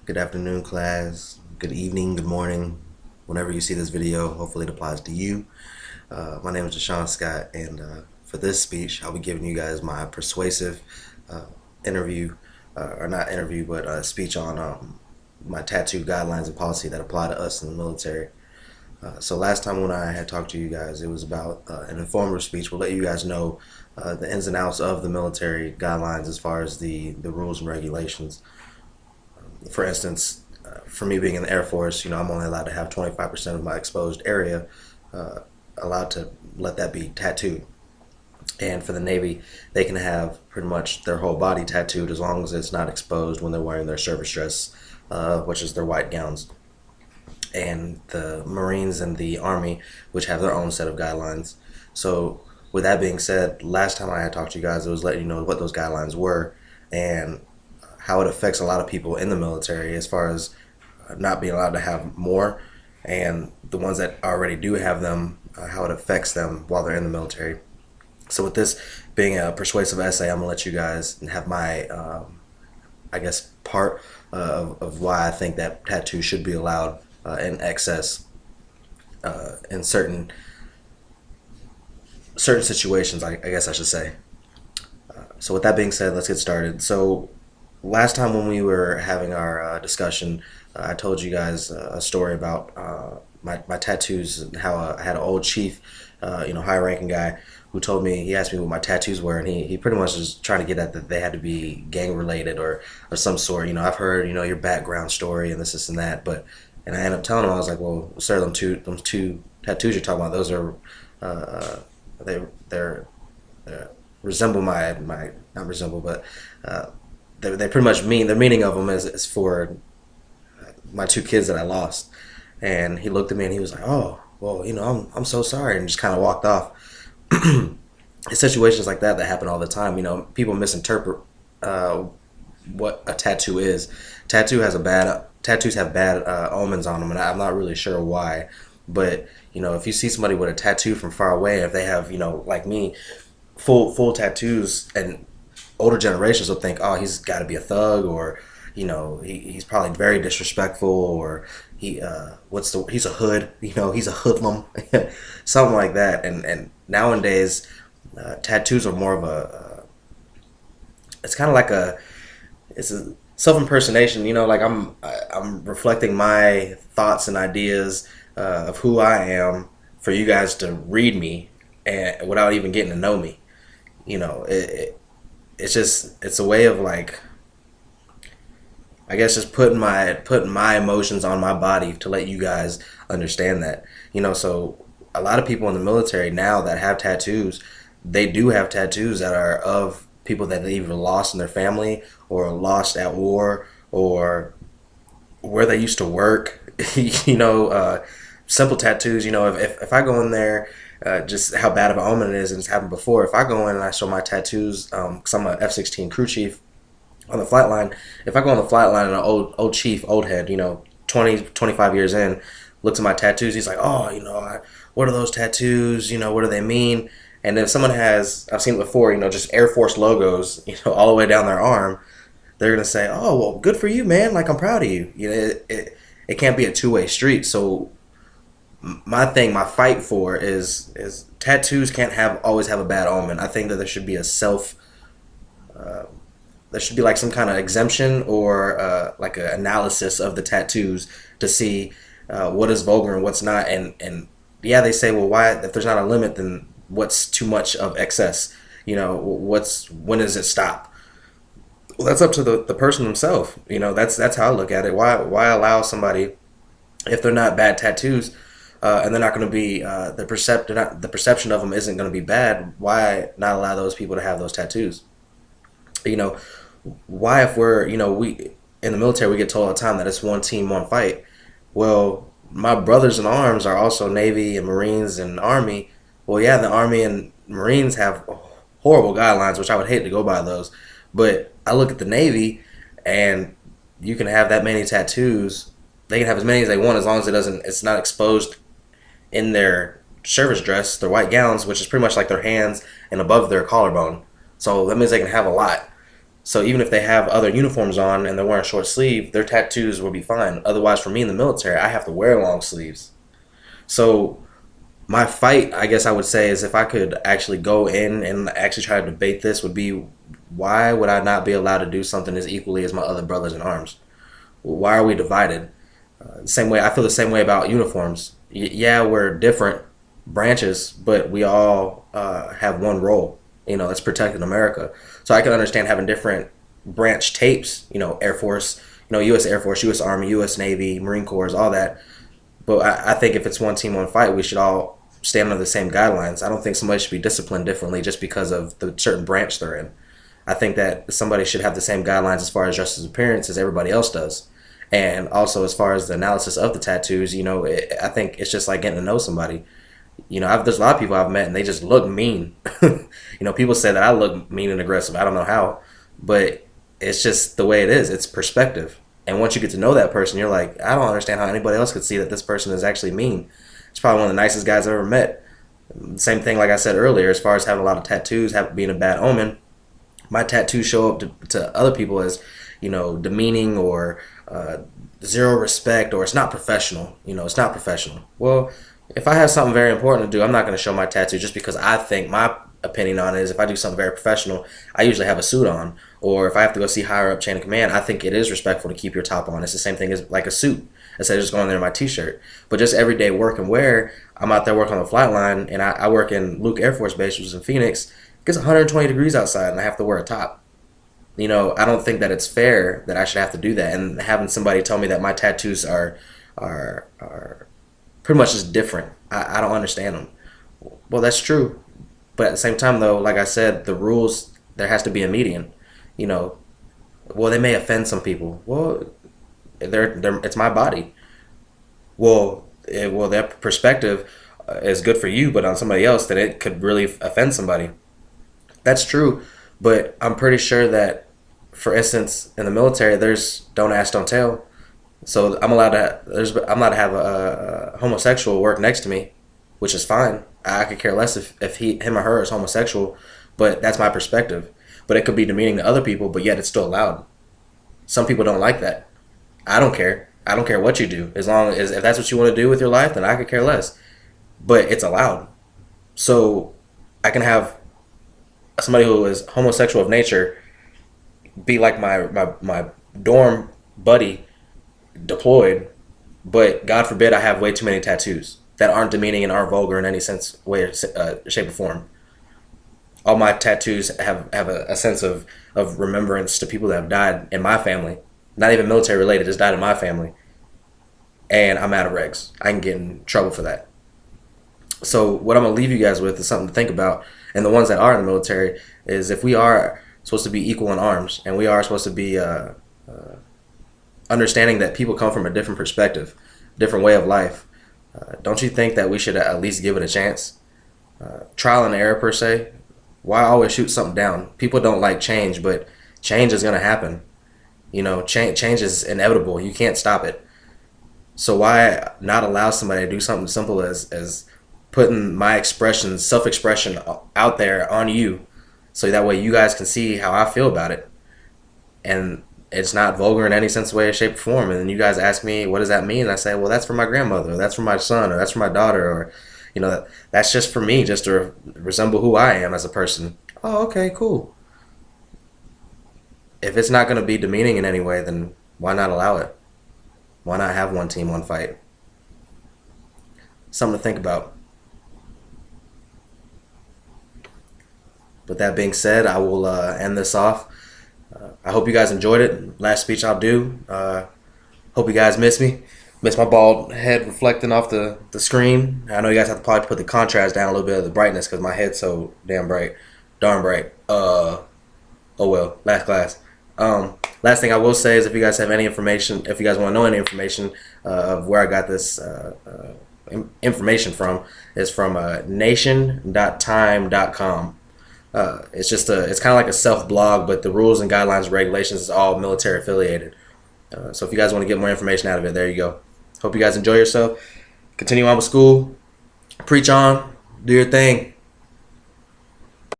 Good afternoon, class. Good evening, good morning. Whenever you see this video, hopefully it applies to you. My name is Deshaun Scott, and for this speech, I'll be giving you guys my persuasive uh, interview, or not interview, but speech on my tattoo guidelines and policy that apply to us in the military. So last time when I had talked to you guys, it was about an informative speech. We'll let you guys know the ins and outs of the military guidelines as far as the rules and regulations. For instance, for me being in the Air Force, I'm only allowed to have 25% of my exposed area uh, allowed to let that be tattooed. And for the Navy, they can have pretty much their whole body tattooed as long as it's not exposed when they're wearing their service dress, which is their white gowns. And the Marines and the Army, which have their own set of guidelines. So, with that being said, last time I had talked to you guys, it was letting you know what those guidelines were and how it affects a lot of people in the military as far as not being allowed to have more, and the ones that already do have them, how it affects them while they're in the military. So with this being a persuasive essay, I'm gonna let you guys have my, I guess, part of why I think that tattoos should be allowed in excess in certain situations. I guess I should say. So with that being said, let's get started. So last time when we were having our discussion, I told you guys a story about my tattoos and how I had an old chief, high-ranking guy who told me, he asked me what my tattoos were, and he pretty much was trying to get at that they had to be gang-related or some sort. I've heard, your background story and this and that, and I ended up telling him, I was like, well, sir, them two tattoos you're talking about, those are, they're resemble my not resemble, but they pretty much mean the meaning of them is for my two kids that I lost. And he looked at me and he was like, oh, well, I'm so sorry, and just kind of walked off. It's situations like that happen all the time. People misinterpret what a tattoo is. Tattoos have bad omens on them, and I'm not really sure why. But if you see somebody with a tattoo from far away, if they have, like me, full tattoos, and older generations will think, oh, he's got to be a thug, or he's probably very disrespectful, or he's a hood, he's a hoodlum, something like that. And nowadays, tattoos are more of it's kind of like it's a self impersonation. Like I'm reflecting my thoughts and ideas of who I am for you guys to read me, and without even getting to know me. It's a way of, like, I guess, just putting my emotions on my body to let you guys understand that. So a lot of people in the military now that have tattoos, they do have tattoos that are of people that they either lost in their family or lost at war or where they used to work. Simple tattoos. If I go in there, just how bad of an omen it is, and it's happened before. If I go in and I show my tattoos, because I'm a F-16 crew chief on the flight line, if I go on the flight line and an old chief, old head, 20, 25 years in, looks at my tattoos, he's like, oh, what are those tattoos? What do they mean? And if someone has, I've seen it before, just Air Force logos, all the way down their arm, they're gonna say, oh, well, good for you, man. Like, I'm proud of you. It can't be a two-way street. So my fight for is tattoos can't always have a bad omen. I think that there should be there should be like some kind of exemption, or like an analysis of the tattoos to see what is vulgar and what's not. And yeah, they say, well, why, if there's not a limit, then what's too much of excess? When does it stop? Well, that's up to the person themselves. That's how I look at it. Why allow somebody, if they're not bad tattoos, and they're not going to be the perception of them isn't going to be bad, why not allow those people to have those tattoos? Why, if we're, we in the military, we get told all the time that it's one team, one fight. Well, my brothers in arms are also Navy and Marines and Army. Well, yeah, the Army and Marines have horrible guidelines, which I would hate to go by those. But I look at the Navy, and you can have that many tattoos. They can have as many as they want, as long as it's not exposed in their service dress, their white gowns, which is pretty much like their hands and above their collarbone. So that means they can have a lot. So even if they have other uniforms on and they're wearing short sleeve, their tattoos will be fine. Otherwise, for me in the military, I have to wear long sleeves. So my fight, I guess I would say, is if I could actually go in and actually try to debate this, would be why would I not be allowed to do something as equally as my other brothers in arms? Why are we divided? Same way, I feel the same way about uniforms. Yeah, we're different branches, but we all have one role. That's protecting America. So I can understand having different branch tapes. Air Force, U.S. Air Force, U.S. Army, U.S. Navy, Marine Corps, all that. But I think if it's one team, one fight, we should all stand under the same guidelines. I don't think somebody should be disciplined differently just because of the certain branch they're in. I think that somebody should have the same guidelines as far as dress as appearance as everybody else does. And also as far as the analysis of the tattoos, I think it's just like getting to know somebody. There's a lot of people I've met and they just look mean. People say that I look mean and aggressive. I don't know how, but it's just the way it is. It's perspective. And once you get to know that person, you're like, I don't understand how anybody else could see that this person is actually mean. It's probably one of the nicest guys I've ever met. Same thing, like I said earlier, as far as having a lot of tattoos, being a bad omen. My tattoos show up to other people as, demeaning or zero respect, or it's not professional. It's not professional. Well, if I have something very important to do, I'm not going to show my tattoo just because I think my opinion on it is if I do something very professional, I usually have a suit on. Or if I have to go see higher up chain of command, I think it is respectful to keep your top on. It's the same thing as like a suit instead of just going there in my t-shirt. But just everyday work and wear, I'm out there working on the flight line, and I work in Luke Air Force Base, which is in Phoenix. It gets 120 degrees outside and I have to wear a top. I don't think that it's fair that I should have to do that. And having somebody tell me that my tattoos are pretty much just different, I don't understand them. Well, that's true. But at the same time, though, like I said, the rules, there has to be a median. Well, they may offend some people. Well, it's my body. Well, their perspective is good for you, but on somebody else, then it could really offend somebody. That's true, but I'm pretty sure that, for instance, in the military, there's don't ask, don't tell. So I'm allowed to have a homosexual work next to me, which is fine. I could care less if him or her is homosexual, but that's my perspective. But it could be demeaning to other people, but yet it's still allowed. Some people don't like that. I don't care. I don't care what you do. As long as if that's what you want to do with your life, then I could care less. But it's allowed. So I can have somebody who is homosexual of nature be like my dorm buddy deployed, but God forbid I have way too many tattoos that aren't demeaning and aren't vulgar in any sense, way, shape, or form. All my tattoos have a sense of remembrance to people that have died in my family, not even military related, just died in my family. And I'm out of regs. I can get in trouble for that. So what I'm going to leave you guys with is something to think about. And the ones that are in the military is if we are supposed to be equal in arms and we are supposed to be understanding that people come from a different perspective, different way of life, don't you think that we should at least give it a chance? Trial and error per se. Why always shoot something down? People don't like change, but change is going to happen. Change is inevitable. You can't stop it. So why not allow somebody to do something simple as putting my self-expression out there on you, so that way you guys can see how I feel about it. And it's not vulgar in any sense, way, shape, or form. And then you guys ask me, what does that mean? And I say, well, that's for my grandmother, or that's for my son, or that's for my daughter, or, that's just for me, just to resemble who I am as a person. Oh, okay, cool. If it's not going to be demeaning in any way, then why not allow it? Why not have one team, one fight? Something to think about. With that being said, I will end this off. I hope you guys enjoyed it. Last speech I'll do. Hope you guys miss me. Miss my bald head reflecting off the screen. I know you guys have to probably put the contrast down a little bit of the brightness because my head's so damn bright. Darn bright. Oh well, last class. Last thing I will say is if you guys have any information, if you guys want to know any information of where I got this information from, is from nation.time.com. It's kind of like a self-blog, but the rules and guidelines and regulations is all military affiliated. So if you guys want to get more information out of it, there you go. Hope you guys enjoy yourself. Continue on with school. Preach on. Do your thing.